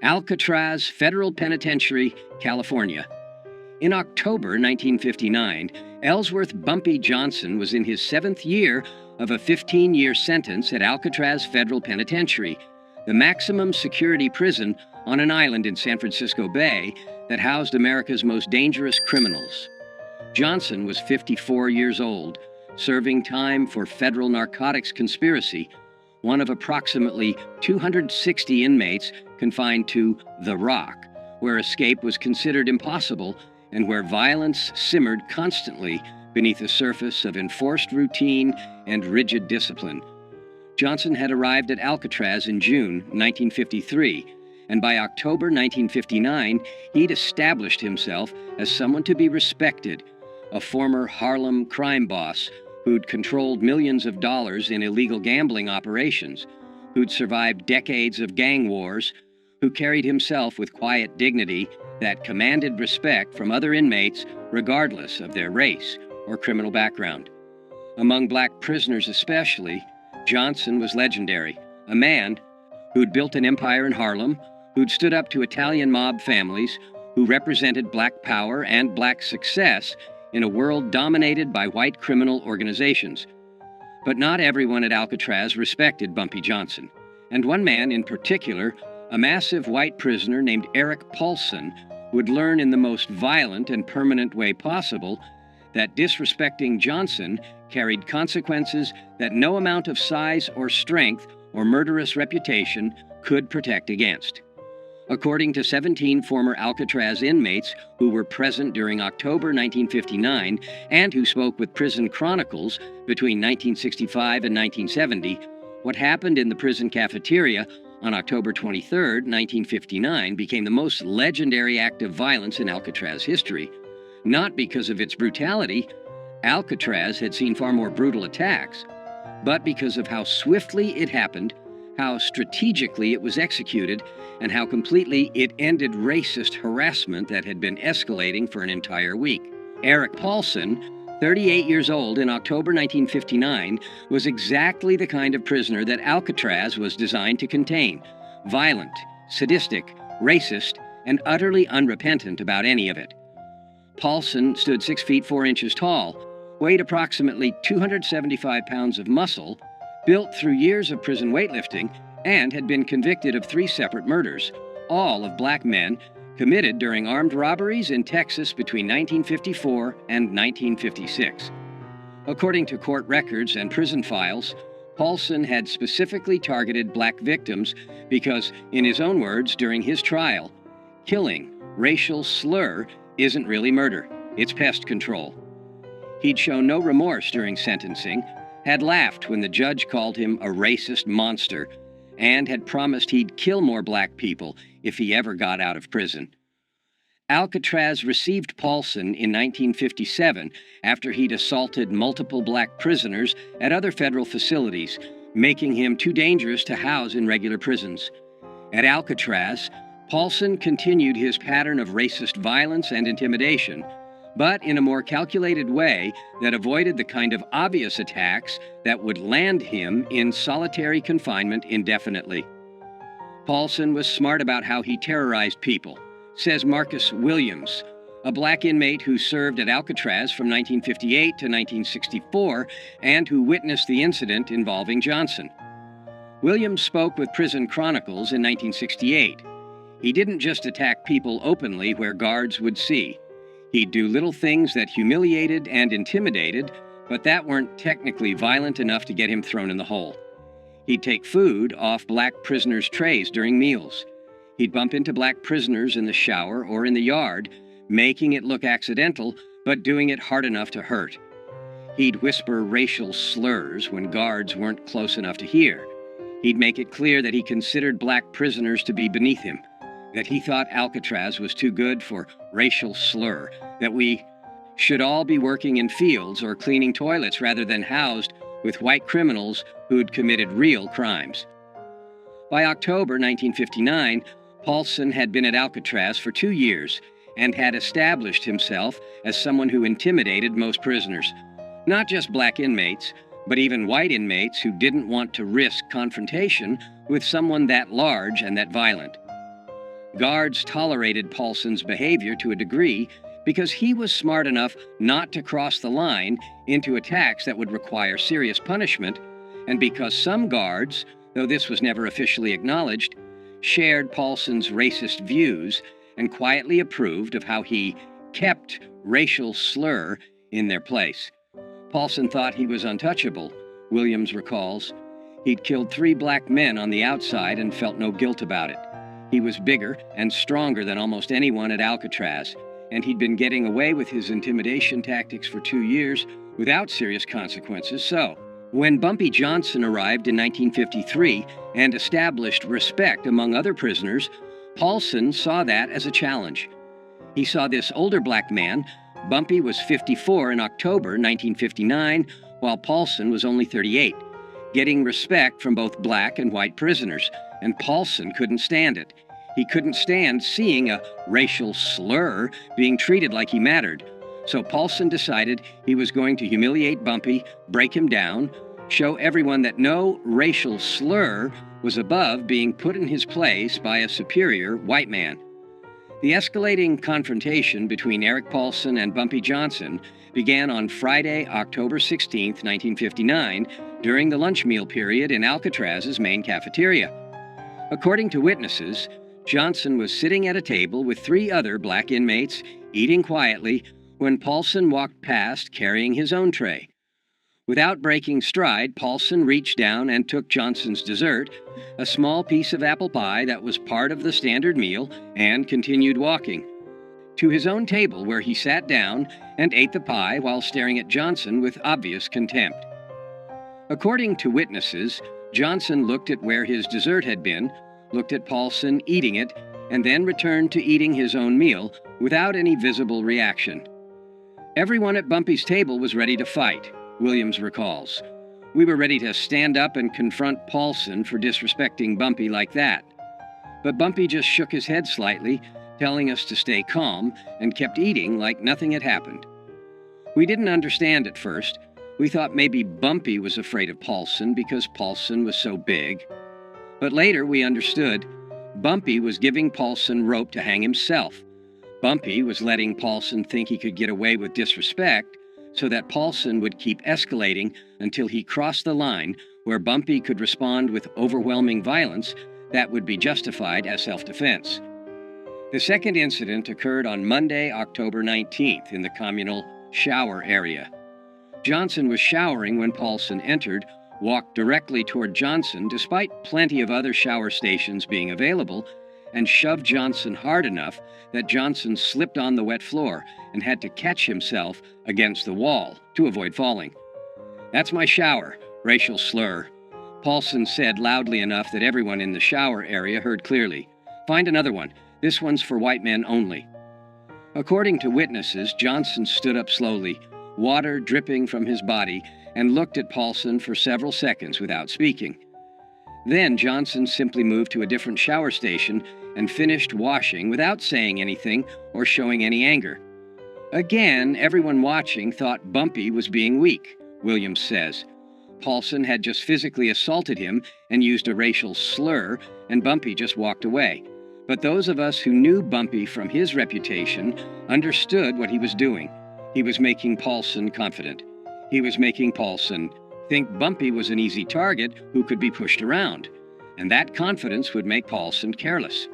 Alcatraz Federal Penitentiary, California. In October 1959, Ellsworth Bumpy Johnson was in his 7th year of a 15-year sentence at Alcatraz Federal Penitentiary, the maximum security prison on an island in San Francisco Bay that housed America's most dangerous criminals. Johnson was 54 years old, serving time for federal narcotics conspiracy, one of approximately 260 inmates confined to The Rock, where escape was considered impossible and where violence simmered constantly beneath the surface of enforced routine and rigid discipline. Johnson had arrived at Alcatraz in June 1953, and by October 1959, he'd established himself as someone to be respected, a former Harlem crime boss who'd controlled millions of dollars in illegal gambling operations, who'd survived decades of gang wars, who carried himself with quiet dignity that commanded respect from other inmates regardless of their race or criminal background. Among black prisoners especially, Johnson was legendary, a man who'd built an empire in Harlem, who'd stood up to Italian mob families, who represented black power and black success in a world dominated by white criminal organizations. But not everyone at Alcatraz respected Bumpy Johnson, and one man in particular, a massive white prisoner named Eric Paulson, would learn in the most violent and permanent way possible that disrespecting Johnson carried consequences that no amount of size or strength or murderous reputation could protect against. According to 17 former Alcatraz inmates who were present during October 1959 and who spoke with Prison Chronicles between 1965 and 1970, what happened in the prison cafeteria on October 23, 1959, became the most legendary act of violence in Alcatraz history. Not because of its brutality — Alcatraz had seen far more brutal attacks — but because of how swiftly it happened, how strategically it was executed, and how completely it ended racist harassment that had been escalating for an entire week. Eric Paulson, 38 years old in October 1959, was exactly the kind of prisoner that Alcatraz was designed to contain: violent, sadistic, racist, and utterly unrepentant about any of it. Paulson stood 6 feet 4 inches tall, weighed approximately 275 pounds of muscle, built through years of prison weightlifting, and had been convicted of 3 separate murders, all of black men, committed during armed robberies in Texas between 1954 and 1956. According to court records and prison files, Paulson had specifically targeted black victims because, in his own words during his trial, killing, racial slur, isn't really murder, it's pest control. He'd shown no remorse during sentencing, had laughed when the judge called him a racist monster, and had promised he'd kill more black people if he ever got out of prison. Alcatraz received Paulson in 1957 after he'd assaulted multiple black prisoners at other federal facilities, making him too dangerous to house in regular prisons. At Alcatraz, Paulson continued his pattern of racist violence and intimidation, but in a more calculated way that avoided the kind of obvious attacks that would land him in solitary confinement indefinitely. Paulson was smart about how he terrorized people, says Marcus Williams, a black inmate who served at Alcatraz from 1958 to 1964 and who witnessed the incident involving Johnson. Williams spoke with Prison Chronicles in 1968. He didn't just attack people openly where guards would see. He'd do little things that humiliated and intimidated, but that weren't technically violent enough to get him thrown in the hole. He'd take food off black prisoners' trays during meals. He'd bump into black prisoners in the shower or in the yard, making it look accidental, but doing it hard enough to hurt. He'd whisper racial slurs when guards weren't close enough to hear. He'd make it clear that he considered black prisoners to be beneath him, that he thought Alcatraz was too good for racial slur, that we should all be working in fields or cleaning toilets rather than housed with white criminals who'd committed real crimes. By October 1959, Paulson had been at Alcatraz for 2 years and had established himself as someone who intimidated most prisoners, not just black inmates, but even white inmates who didn't want to risk confrontation with someone that large and that violent. Guards tolerated Paulson's behavior to a degree because he was smart enough not to cross the line into attacks that would require serious punishment, and because some guards, though this was never officially acknowledged, shared Paulson's racist views and quietly approved of how he kept racial slur in their place. Paulson thought he was untouchable, Williams recalls. He'd killed 3 black men on the outside and felt no guilt about it. He was bigger and stronger than almost anyone at Alcatraz, and he'd been getting away with his intimidation tactics for 2 years without serious consequences. So, when Bumpy Johnson arrived in 1953 and established respect among other prisoners, Paulson saw that as a challenge. He saw this older black man. Bumpy was 54 in October 1959, while Paulson was only 38, getting respect from both black and white prisoners, and Paulson couldn't stand it. He couldn't stand seeing a racial slur being treated like he mattered. So Paulson decided he was going to humiliate Bumpy, break him down, show everyone that no racial slur was above being put in his place by a superior white man. The escalating confrontation between Eric Paulson and Bumpy Johnson began on Friday, October 16, 1959, during the lunch meal period in Alcatraz's main cafeteria. According to witnesses, Johnson was sitting at a table with 3 other black inmates, eating quietly, when Paulson walked past carrying his own tray. Without breaking stride, Paulson reached down and took Johnson's dessert, a small piece of apple pie that was part of the standard meal, and continued walking to his own table, where he sat down and ate the pie while staring at Johnson with obvious contempt. According to witnesses, Johnson looked at where his dessert had been, looked at Paulson eating it, and then returned to eating his own meal without any visible reaction. Everyone at Bumpy's table was ready to fight, Williams recalls. We were ready to stand up and confront Paulson for disrespecting Bumpy like that. But Bumpy just shook his head slightly, telling us to stay calm, and kept eating like nothing had happened. We didn't understand at first. We thought maybe Bumpy was afraid of Paulson because Paulson was so big. But later we understood. Bumpy was giving Paulson rope to hang himself. Bumpy was letting Paulson think he could get away with disrespect so that Paulson would keep escalating until he crossed the line where Bumpy could respond with overwhelming violence that would be justified as self-defense. The second incident occurred on Monday, October 19th, in the communal shower area. Johnson was showering when Paulson entered, walked directly toward Johnson despite plenty of other shower stations being available, and shoved Johnson hard enough that Johnson slipped on the wet floor and had to catch himself against the wall to avoid falling. "That's my shower," racial slur, Paulson said loudly enough that everyone in the shower area heard clearly. "Find another one. This one's for white men only." According to witnesses, Johnson stood up slowly, water dripping from his body, and looked at Paulson for several seconds without speaking. Then Johnson simply moved to a different shower station and finished washing without saying anything or showing any anger. Again, everyone watching thought Bumpy was being weak, Williams says. Paulson had just physically assaulted him and used a racial slur, and Bumpy just walked away. But those of us who knew Bumpy from his reputation understood what he was doing. He was making Paulson confident. He was making Paulson think Bumpy was an easy target who could be pushed around, and that confidence would make Paulson careless.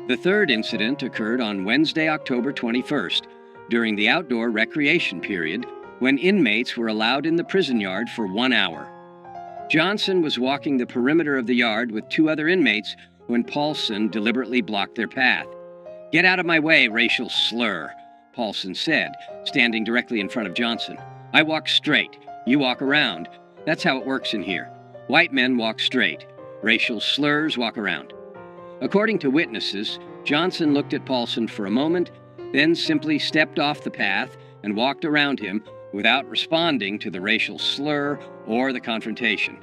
The third incident occurred on Wednesday, October 21st, during the outdoor recreation period, when inmates were allowed in the prison yard for 1 hour. Johnson was walking the perimeter of the yard with 2 other inmates when Paulson deliberately blocked their path. "Get out of my way, racial slur," Paulson said, standing directly in front of Johnson. "I walk straight. You walk around. That's how it works in here. White men walk straight. Racial slurs walk around." According to witnesses, Johnson looked at Paulson for a moment, then simply stepped off the path and walked around him without responding to the racial slur or the confrontation.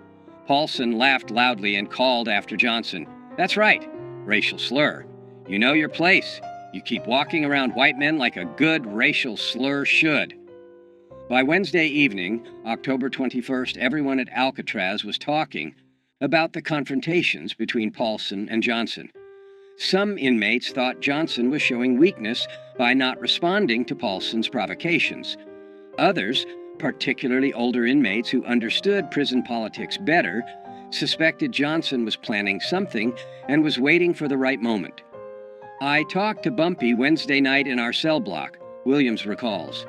Paulson laughed loudly and called after Johnson, "That's right, racial slur. You know your place. You keep walking around white men like a good racial slur should." By Wednesday evening, October 21st, everyone at Alcatraz was talking about the confrontations between Paulson and Johnson. Some inmates thought Johnson was showing weakness by not responding to Paulson's provocations. Others, particularly older inmates who understood prison politics better, suspected Johnson was planning something and was waiting for the right moment. "I talked to Bumpy Wednesday night in our cell block," Williams recalls.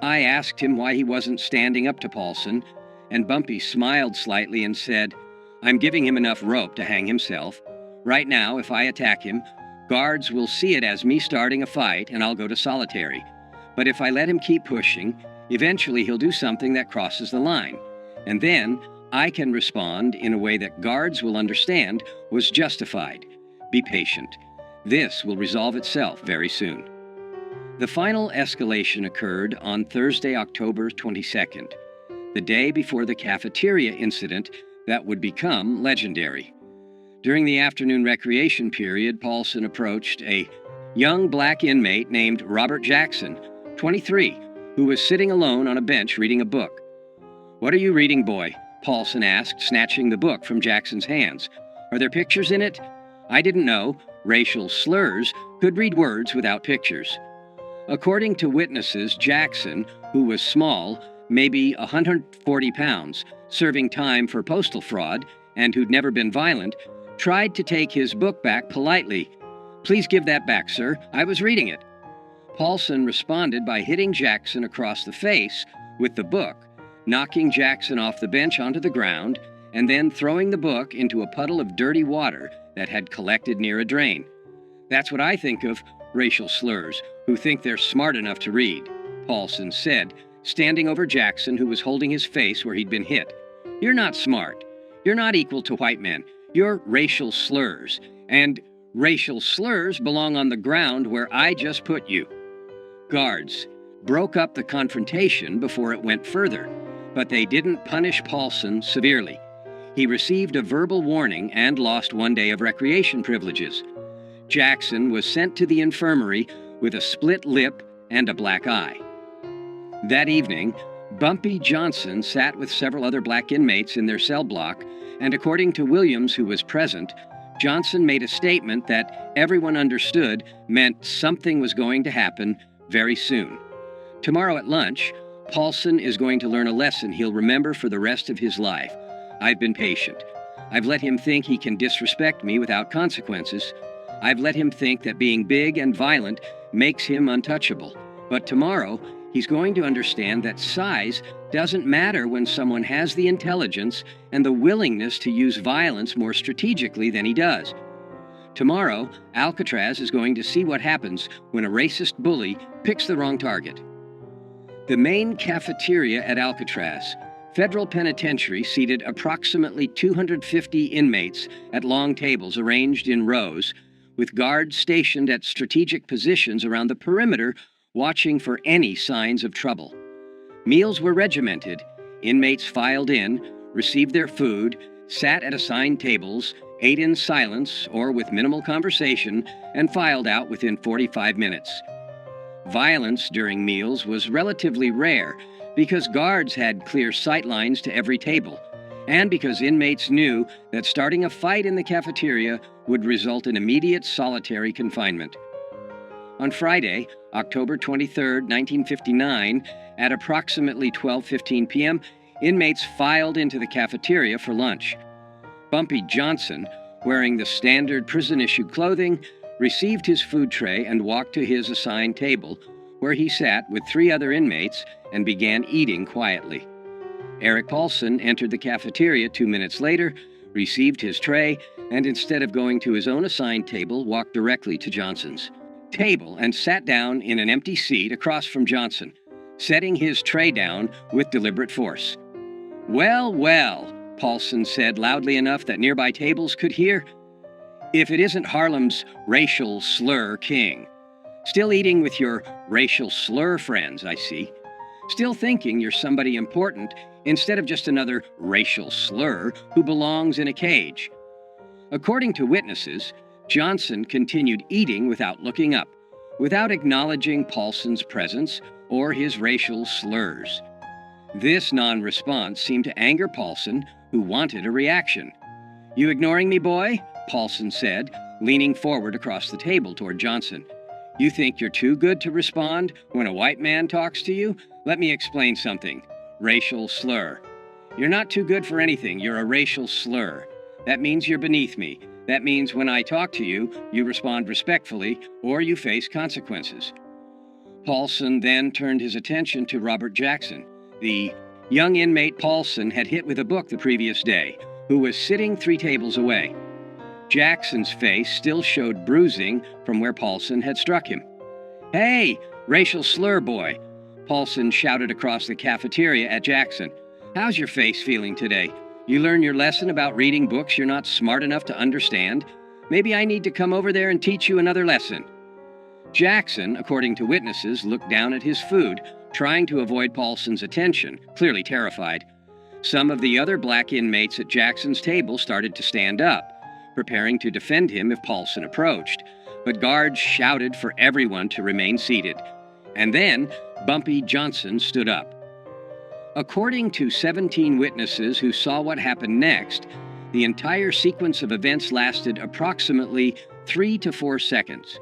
"I asked him why he wasn't standing up to Paulson, and Bumpy smiled slightly and said, 'I'm giving him enough rope to hang himself. Right now, if I attack him, guards will see it as me starting a fight and I'll go to solitary. But if I let him keep pushing, eventually he'll do something that crosses the line. And then I can respond in a way that guards will understand was justified. Be patient. This will resolve itself very soon." The final escalation occurred on Thursday, October 22nd, the day before the cafeteria incident that would become legendary. During the afternoon recreation period, Paulson approached a young black inmate named Robert Jackson, 23, who was sitting alone on a bench reading a book. "What are you reading, boy?" Paulson asked, snatching the book from Jackson's hands. "Are there pictures in it?" "I didn't know racial slurs could read words without pictures." According to witnesses, Jackson, who was small, maybe 140 pounds, serving time for postal fraud, and who'd never been violent, tried to take his book back politely. "Please give that back, sir. I was reading it." Paulson responded by hitting Jackson across the face with the book, knocking Jackson off the bench onto the ground, and then throwing the book into a puddle of dirty water that had collected near a drain. "That's what I think of racial slurs who think they're smart enough to read," Paulson said, standing over Jackson, who was holding his face where he'd been hit. "You're not smart. You're not equal to white men. You're racial slurs, and racial slurs belong on the ground where I just put you." Guards broke up the confrontation before it went further, but they didn't punish Paulson severely. He received a verbal warning and lost 1 day of recreation privileges. Jackson was sent to the infirmary with a split lip and a black eye. That evening, Bumpy Johnson sat with several other black inmates in their cell block, and according to Williams, who was present, Johnson made a statement that everyone understood meant something was going to happen very soon. Tomorrow at lunch, Paulson is going to learn a lesson he'll remember for the rest of his life. I've been patient. I've let him think he can disrespect me without consequences. I've let him think that being big and violent makes him untouchable. But tomorrow, he's going to understand that size doesn't matter when someone has the intelligence and the willingness to use violence more strategically than he does. Tomorrow, Alcatraz is going to see what happens when a racist bully picks the wrong target. The main cafeteria at Alcatraz, Federal Penitentiary, seated approximately 250 inmates at long tables arranged in rows, with guards stationed at strategic positions around the perimeter watching for any signs of trouble. Meals were regimented. Inmates filed in, received their food, sat at assigned tables, ate in silence or with minimal conversation, and filed out within 45 minutes. Violence during meals was relatively rare because guards had clear sightlines to every table, and because inmates knew that starting a fight in the cafeteria would result in immediate solitary confinement. On Friday, October 23, 1959, at approximately 12:15 p.m., inmates filed into the cafeteria for lunch. Bumpy Johnson, wearing the standard prison-issued clothing, received his food tray and walked to his assigned table, where he sat with 3 other inmates and began eating quietly. Eric Paulson entered the cafeteria 2 minutes later, received his tray, and instead of going to his own assigned table, walked directly to Johnson's table and sat down in an empty seat across from Johnson, setting his tray down with deliberate force. "Well, well," Paulson said loudly enough that nearby tables could hear. "If it isn't Harlem's racial slur king. Still eating with your racial slur friends, I see. Still thinking you're somebody important instead of just another racial slur who belongs in a cage." According to witnesses, Johnson continued eating without looking up, without acknowledging Paulson's presence or his racial slurs. This non-response seemed to anger Paulson, who wanted a reaction. "You ignoring me, boy?" Paulson said, leaning forward across the table toward Johnson. "You think you're too good to respond when a white man talks to you? Let me explain something. Racial slur. You're not too good for anything. You're a racial slur. That means you're beneath me. That means when I talk to you, you respond respectfully or you face consequences." Paulson then turned his attention to Robert Jackson. The young inmate Paulson had hit with a book the previous day, who was sitting 3 tables away. Jackson's face still showed bruising from where Paulson had struck him. "Hey, racial slur boy," Paulson shouted across the cafeteria at Jackson. "How's your face feeling today? You learn your lesson about reading books you're not smart enough to understand? Maybe I need to come over there and teach you another lesson." Jackson, according to witnesses, looked down at his food, trying to avoid Paulson's attention, clearly terrified. Some of the other black inmates at Jackson's table started to stand up, preparing to defend him if Paulson approached, but guards shouted for everyone to remain seated. And then Bumpy Johnson stood up. According to 17 witnesses who saw what happened next, the entire sequence of events lasted approximately 3 to 4 seconds.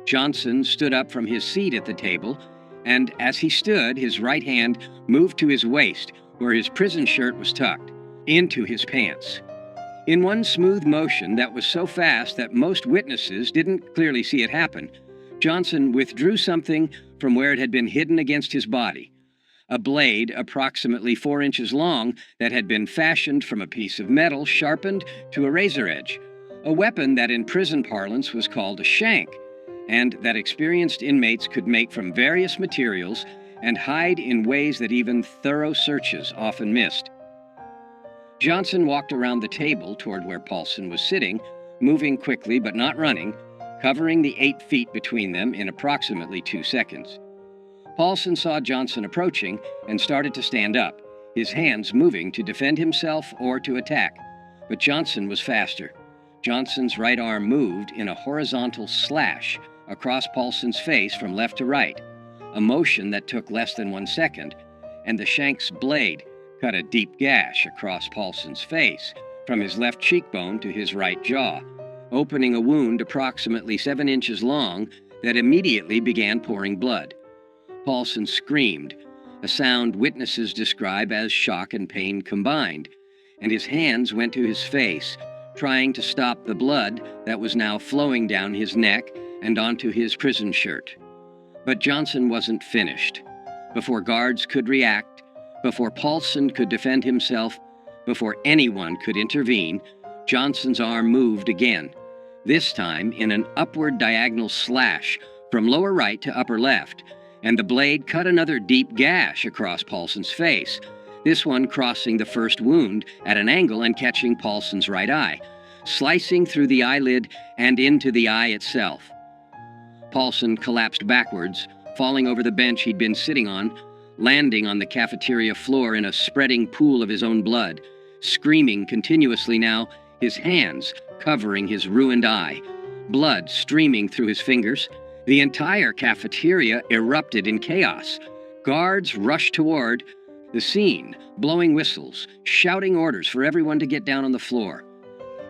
Johnson stood up from his seat at the table, and as he stood, his right hand moved to his waist, where his prison shirt was tucked, into his pants. In one smooth motion that was so fast that most witnesses didn't clearly see it happen, Johnson withdrew something from where it had been hidden against his body. A blade approximately 4 inches long that had been fashioned from a piece of metal sharpened to a razor edge, a weapon that in prison parlance was called a shank, and that experienced inmates could make from various materials and hide in ways that even thorough searches often missed. Johnson walked around the table toward where Paulson was sitting, moving quickly but not running, covering the 8 feet between them in approximately 2 seconds. Paulson saw Johnson approaching and started to stand up, his hands moving to defend himself or to attack. But Johnson was faster. Johnson's right arm moved in a horizontal slash across Paulson's face from left to right, a motion that took less than 1 second, and the shank's blade cut a deep gash across Paulson's face from his left cheekbone to his right jaw, opening a wound approximately 7 inches long that immediately began pouring blood. Paulson screamed, a sound witnesses describe as shock and pain combined, and his hands went to his face, trying to stop the blood that was now flowing down his neck and onto his prison shirt. But Johnson wasn't finished. Before guards could react, before Paulson could defend himself, before anyone could intervene, Johnson's arm moved again, this time in an upward diagonal slash from lower right to upper left, and the blade cut another deep gash across Paulson's face, this one crossing the first wound at an angle and catching Paulson's right eye, slicing through the eyelid and into the eye itself. Paulson collapsed backwards, falling over the bench he'd been sitting on, landing on the cafeteria floor in a spreading pool of his own blood, screaming continuously now, his hands covering his ruined eye, blood streaming through his fingers. The entire cafeteria erupted in chaos. Guards rushed toward the scene, blowing whistles, shouting orders for everyone to get down on the floor.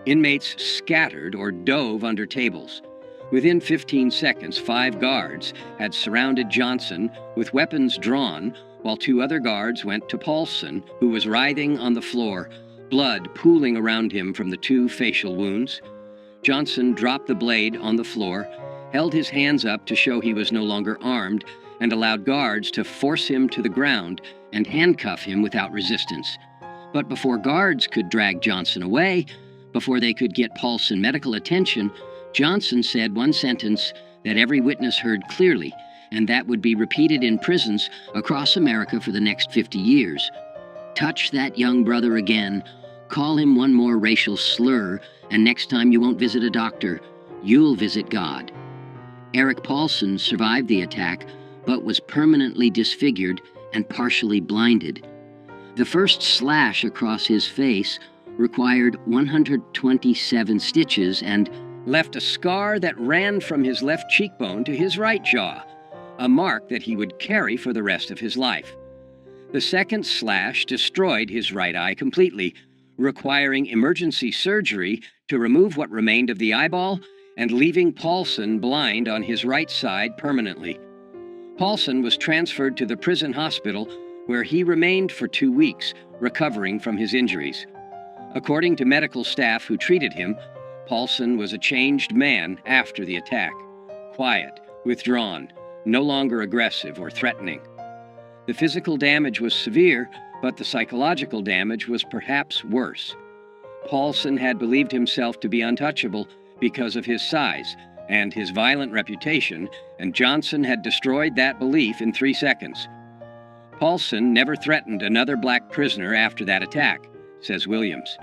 Inmates scattered or dove under tables. Within 15 seconds, 5 guards had surrounded Johnson with weapons drawn, while 2 other guards went to Paulson, who was writhing on the floor, blood pooling around him from the 2 facial wounds. Johnson dropped the blade on the floor, held his hands up to show he was no longer armed, and allowed guards to force him to the ground and handcuff him without resistance. But before guards could drag Johnson away, before they could get Paulson medical attention, Johnson said one sentence that every witness heard clearly, and that would be repeated in prisons across America for the next 50 years. "Touch that young brother again, call him one more racial slur, and next time you won't visit a doctor, you'll visit God." Eric Paulson survived the attack, but was permanently disfigured and partially blinded. The first slash across his face required 127 stitches and left a scar that ran from his left cheekbone to his right jaw, a mark that he would carry for the rest of his life. The second slash destroyed his right eye completely, requiring emergency surgery to remove what remained of the eyeball and leaving Paulson blind on his right side permanently. Paulson was transferred to the prison hospital, where he remained for 2 weeks, recovering from his injuries. According to medical staff who treated him, Paulson was a changed man after the attack, quiet, withdrawn, no longer aggressive or threatening. The physical damage was severe, but the psychological damage was perhaps worse. Paulson had believed himself to be untouchable because of his size and his violent reputation, and Johnson had destroyed that belief in 3 seconds. Paulson never threatened another black prisoner after that attack, says Williams.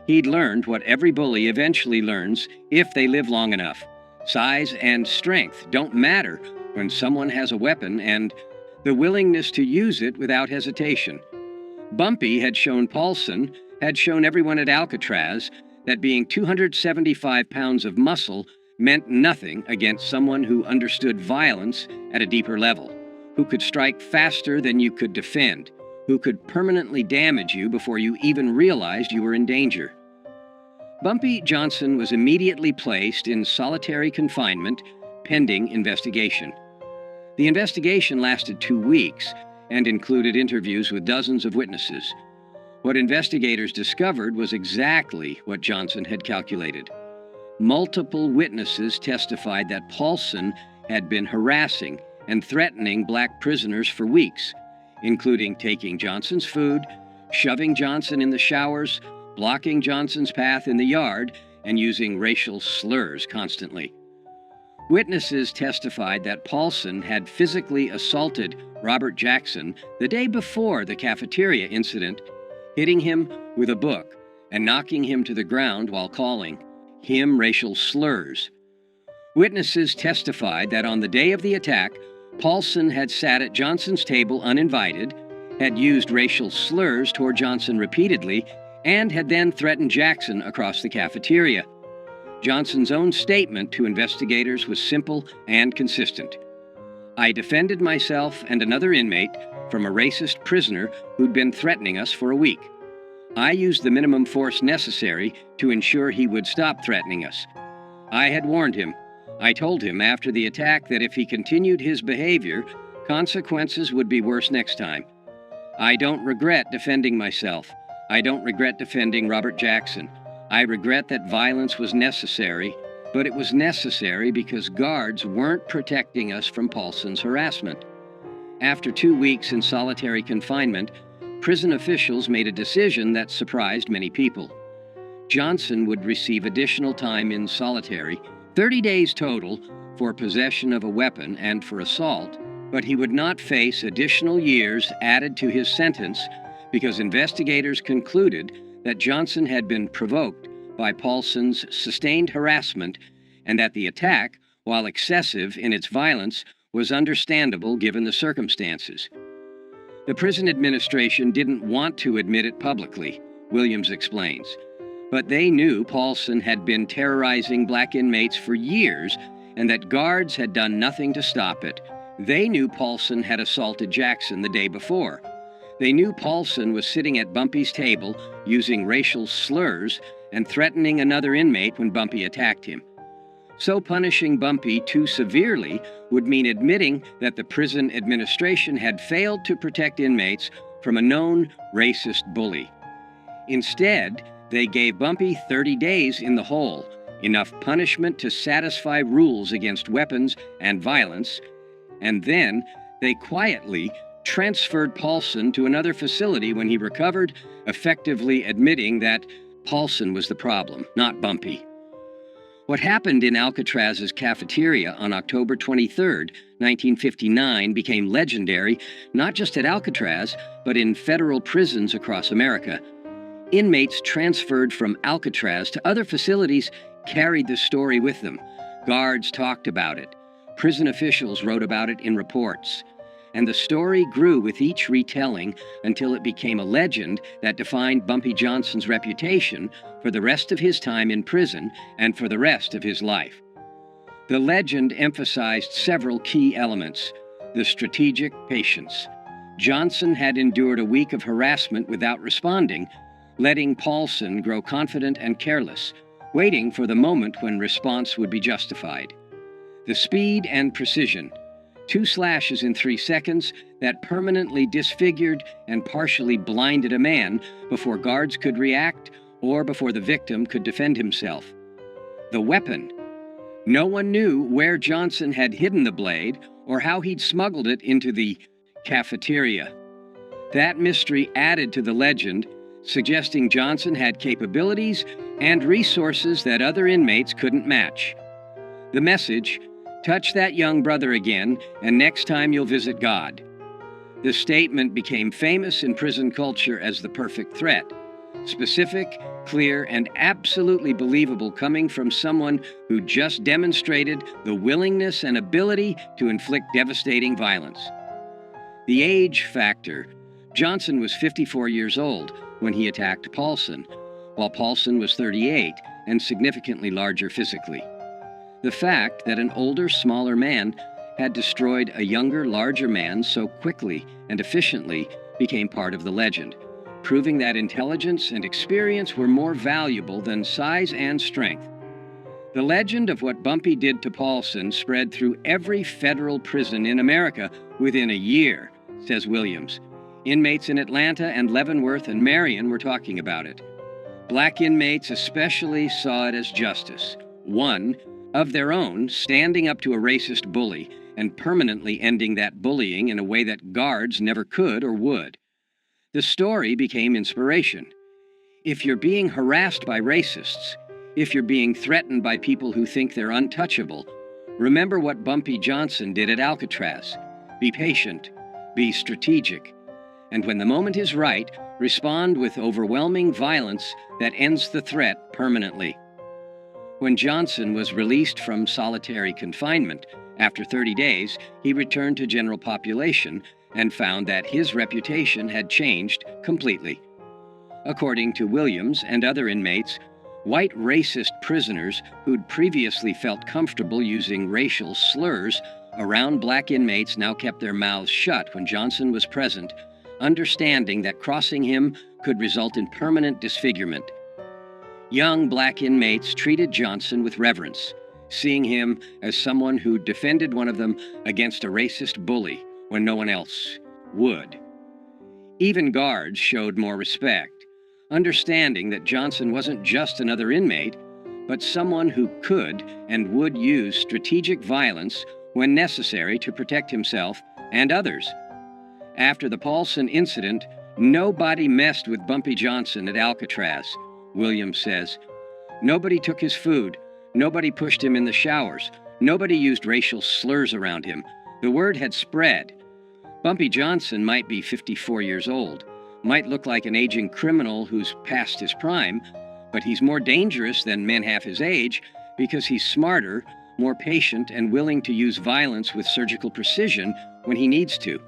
He'd learned what every bully eventually learns if they live long enough. Size and strength don't matter when someone has a weapon, and the willingness to use it without hesitation. Bumpy had shown Paulson, had shown everyone at Alcatraz, that being 275 pounds of muscle meant nothing against someone who understood violence at a deeper level, who could strike faster than you could defend, who could permanently damage you before you even realized you were in danger. Bumpy Johnson was immediately placed in solitary confinement, pending investigation. The investigation lasted 2 weeks and included interviews with dozens of witnesses. What investigators discovered was exactly what Johnson had calculated. Multiple witnesses testified that Paulson had been harassing and threatening black prisoners for weeks, including taking Johnson's food, shoving Johnson in the showers, blocking Johnson's path in the yard, and using racial slurs constantly. Witnesses testified that Paulson had physically assaulted Robert Jackson the day before the cafeteria incident, hitting him with a book and knocking him to the ground while calling him racial slurs. Witnesses testified that on the day of the attack, Paulson had sat at Johnson's table uninvited, had used racial slurs toward Johnson repeatedly, and had then threatened Jackson across the cafeteria. Johnson's own statement to investigators was simple and consistent. "I defended myself and another inmate from a racist prisoner who'd been threatening us for a week. I used the minimum force necessary to ensure he would stop threatening us. I had warned him. I told him after the attack that if he continued his behavior, consequences would be worse next time. I don't regret defending myself. I don't regret defending Robert Jackson. I regret that violence was necessary, but it was necessary because guards weren't protecting us from Paulson's harassment." After 2 weeks in solitary confinement, prison officials made a decision that surprised many people. Johnson would receive additional time in solitary, 30 days total, for possession of a weapon and for assault, but he would not face additional years added to his sentence because investigators concluded that Johnson had been provoked by Paulson's sustained harassment and that the attack, while excessive in its violence, was understandable given the circumstances. The prison administration didn't want to admit it publicly, Williams explains, but they knew Paulson had been terrorizing black inmates for years and that guards had done nothing to stop it. They knew Paulson had assaulted Jackson the day before. They knew Paulson was sitting at Bumpy's table using racial slurs and threatening another inmate when Bumpy attacked him. So punishing Bumpy too severely would mean admitting that the prison administration had failed to protect inmates from a known racist bully. Instead, they gave Bumpy 30 days in the hole, enough punishment to satisfy rules against weapons and violence, and then they quietly transferred Paulson to another facility when he recovered, effectively admitting that Paulson was the problem, not Bumpy. What happened in Alcatraz's cafeteria on October 23, 1959 became legendary not just at Alcatraz, but in federal prisons across America. Inmates transferred from Alcatraz to other facilities carried the story with them. Guards talked about it. Prison officials wrote about it in reports. And the story grew with each retelling until it became a legend that defined Bumpy Johnson's reputation for the rest of his time in prison and for the rest of his life. The legend emphasized several key elements. The strategic patience. Johnson had endured a week of harassment without responding, letting Paulson grow confident and careless, waiting for the moment when response would be justified. The speed and precision, 2 slashes in 3 seconds that permanently disfigured and partially blinded a man before guards could react or before the victim could defend himself. The weapon. No one knew where Johnson had hidden the blade or how he'd smuggled it into the cafeteria. That mystery added to the legend, suggesting Johnson had capabilities and resources that other inmates couldn't match. The message: touch that young brother again, and next time you'll visit God. The statement became famous in prison culture as the perfect threat. Specific, clear, and absolutely believable, coming from someone who just demonstrated the willingness and ability to inflict devastating violence. The age factor. Johnson was 54 years old when he attacked Paulson, while Paulson was 38 and significantly larger physically. The fact that an older, smaller man had destroyed a younger, larger man so quickly and efficiently became part of the legend, proving that intelligence and experience were more valuable than size and strength. The legend of what Bumpy did to Paulson spread through every federal prison in America within a year, says Williams. Inmates in Atlanta and Leavenworth and Marion were talking about it. Black inmates especially saw it as justice. One, of their own, standing up to a racist bully and permanently ending that bullying in a way that guards never could or would. The story became inspiration. If you're being harassed by racists, if you're being threatened by people who think they're untouchable, remember what Bumpy Johnson did at Alcatraz. Be patient, be strategic, and when the moment is right, respond with overwhelming violence that ends the threat permanently. When Johnson was released from solitary confinement, after 30 days, he returned to general population and found that his reputation had changed completely. According to Williams and other inmates, white racist prisoners who'd previously felt comfortable using racial slurs around black inmates now kept their mouths shut when Johnson was present, understanding that crossing him could result in permanent disfigurement. Young black inmates treated Johnson with reverence, seeing him as someone who defended one of them against a racist bully when no one else would. Even guards showed more respect, understanding that Johnson wasn't just another inmate, but someone who could and would use strategic violence when necessary to protect himself and others. After the Paulson incident, nobody messed with Bumpy Johnson at Alcatraz, Williams says. Nobody took his food. Nobody pushed him in the showers. Nobody used racial slurs around him. The word had spread. Bumpy Johnson might be 54 years old, might look like an aging criminal who's past his prime, but he's more dangerous than men half his age because he's smarter, more patient, and willing to use violence with surgical precision when he needs to.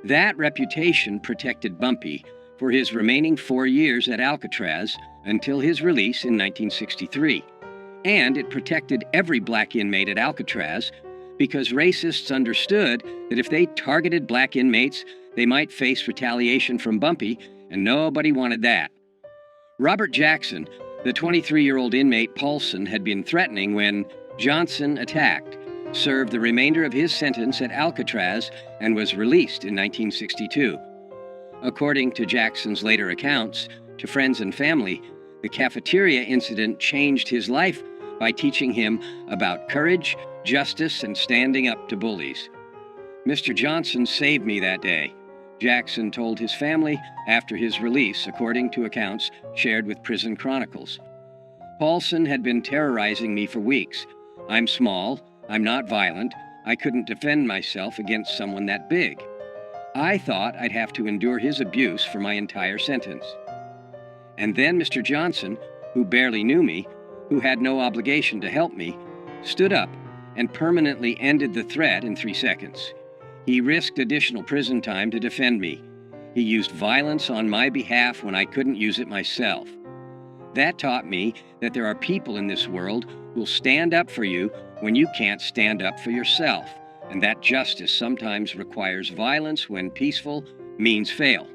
That reputation protected Bumpy for his remaining 4 years at Alcatraz until his release in 1963. And it protected every black inmate at Alcatraz because racists understood that if they targeted black inmates, they might face retaliation from Bumpy, and nobody wanted that. Robert Jackson, the 23-year-old inmate Paulson had been threatening when Johnson attacked, served the remainder of his sentence at Alcatraz and was released in 1962. According to Jackson's later accounts to friends and family, the cafeteria incident changed his life by teaching him about courage, justice, and standing up to bullies. Mr. Johnson saved me that day, Jackson told his family after his release, according to accounts shared with Prison Chronicles. Paulson had been terrorizing me for weeks. I'm small, I'm not violent, I couldn't defend myself against someone that big. I thought I'd have to endure his abuse for my entire sentence. And then Mr. Johnson, who barely knew me, who had no obligation to help me, stood up and permanently ended the threat in 3 seconds. He risked additional prison time to defend me. He used violence on my behalf when I couldn't use it myself. That taught me that there are people in this world who'll stand up for you when you can't stand up for yourself, and that justice sometimes requires violence when peaceful means fail.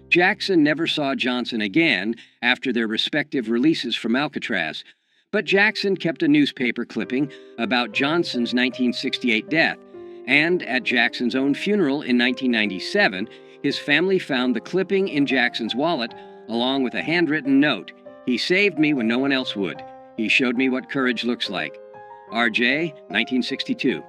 Jackson never saw Johnson again after their respective releases from Alcatraz, but Jackson kept a newspaper clipping about Johnson's 1968 death, and at Jackson's own funeral in 1997, his family found the clipping in Jackson's wallet along with a handwritten note. "He saved me when no one else would. He showed me what courage looks like. RJ, 1962.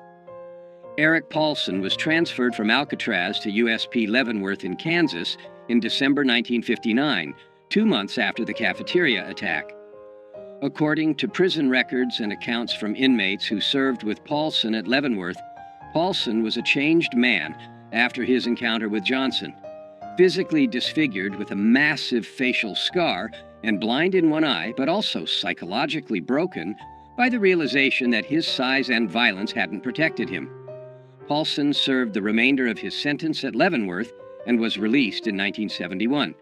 Eric Paulson was transferred from Alcatraz to USP Leavenworth in Kansas in December 1959, 2 months after the cafeteria attack. According to prison records and accounts from inmates who served with Paulson at Leavenworth, Paulson was a changed man after his encounter with Johnson. Physically disfigured with a massive facial scar and blind in one eye, but also psychologically broken by the realization that his size and violence hadn't protected him. Paulson served the remainder of his sentence at Leavenworth and was released in 1971.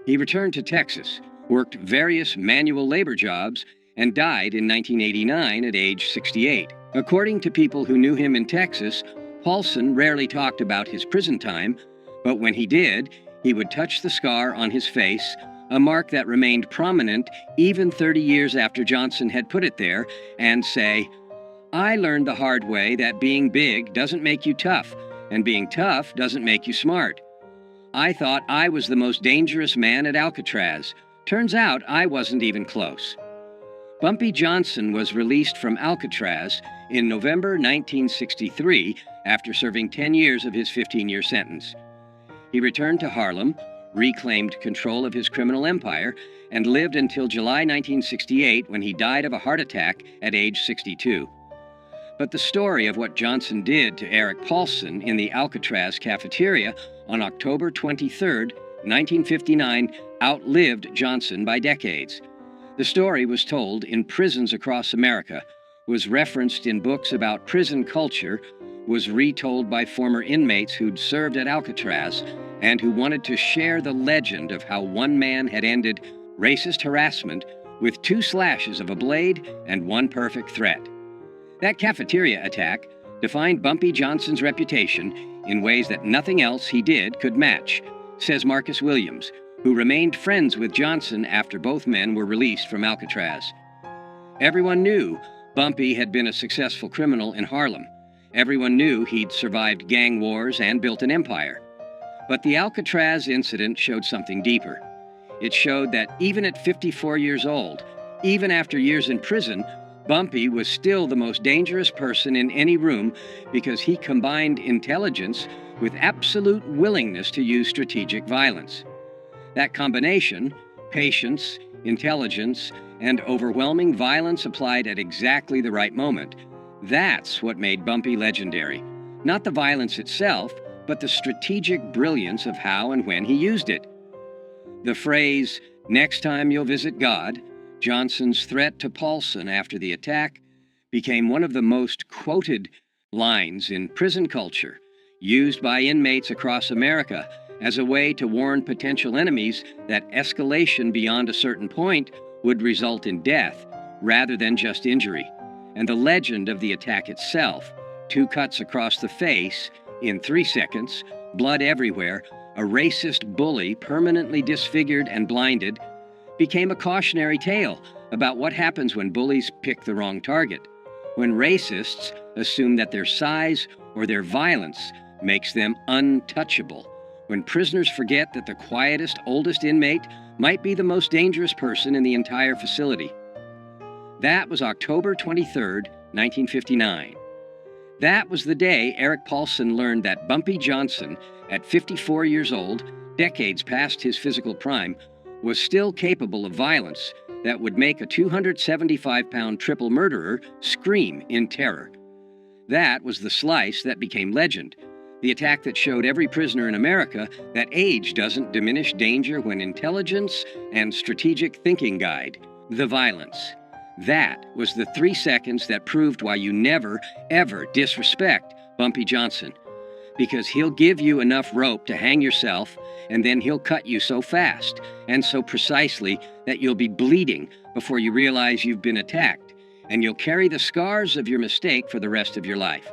He returned to Texas, worked various manual labor jobs, and died in 1989 at age 68. According to people who knew him in Texas, Paulson rarely talked about his prison time, but when he did, he would touch the scar on his face, a mark that remained prominent even 30 years after Johnson had put it there, and say, "I learned the hard way that being big doesn't make you tough, and being tough doesn't make you smart. I thought I was the most dangerous man at Alcatraz. Turns out I wasn't even close." Bumpy Johnson was released from Alcatraz in November 1963 after serving 10 years of his 15-year sentence. He returned to Harlem, reclaimed control of his criminal empire, and lived until July 1968 when he died of a heart attack at age 62. But the story of what Johnson did to Eric Paulson in the Alcatraz cafeteria on October 23, 1959, outlived Johnson by decades. The story was told in prisons across America, was referenced in books about prison culture, was retold by former inmates who'd served at Alcatraz and who wanted to share the legend of how one man had ended racist harassment with 2 slashes of a blade and 1 perfect threat. That cafeteria attack defined Bumpy Johnson's reputation in ways that nothing else he did could match, says Marcus Williams, who remained friends with Johnson after both men were released from Alcatraz. Everyone knew Bumpy had been a successful criminal in Harlem. Everyone knew he'd survived gang wars and built an empire. But the Alcatraz incident showed something deeper. It showed that even at 54 years old, even after years in prison, Bumpy was still the most dangerous person in any room because he combined intelligence with absolute willingness to use strategic violence. That combination, patience, intelligence, and overwhelming violence applied at exactly the right moment, that's what made Bumpy legendary. Not the violence itself, but the strategic brilliance of how and when he used it. The phrase, "Next time you'll visit God," Johnson's threat to Paulson after the attack, became one of the most quoted lines in prison culture, used by inmates across America as a way to warn potential enemies that escalation beyond a certain point would result in death rather than just injury. And the legend of the attack itself, 2 cuts across the face in 3 seconds, blood everywhere, a racist bully permanently disfigured and blinded, became a cautionary tale about what happens when bullies pick the wrong target, when racists assume that their size or their violence makes them untouchable, when prisoners forget that the quietest, oldest inmate might be the most dangerous person in the entire facility. That was October 23, 1959. That was the day Eric Paulson learned that Bumpy Johnson, at 54 years old, decades past his physical prime, was still capable of violence that would make a 275-pound triple murderer scream in terror. That was the slice that became legend, the attack that showed every prisoner in America that age doesn't diminish danger when intelligence and strategic thinking guide the violence. That was the 3 seconds that proved why you never, ever disrespect Bumpy Johnson. Because he'll give you enough rope to hang yourself, and then he'll cut you so fast and so precisely that you'll be bleeding before you realize you've been attacked, and you'll carry the scars of your mistake for the rest of your life.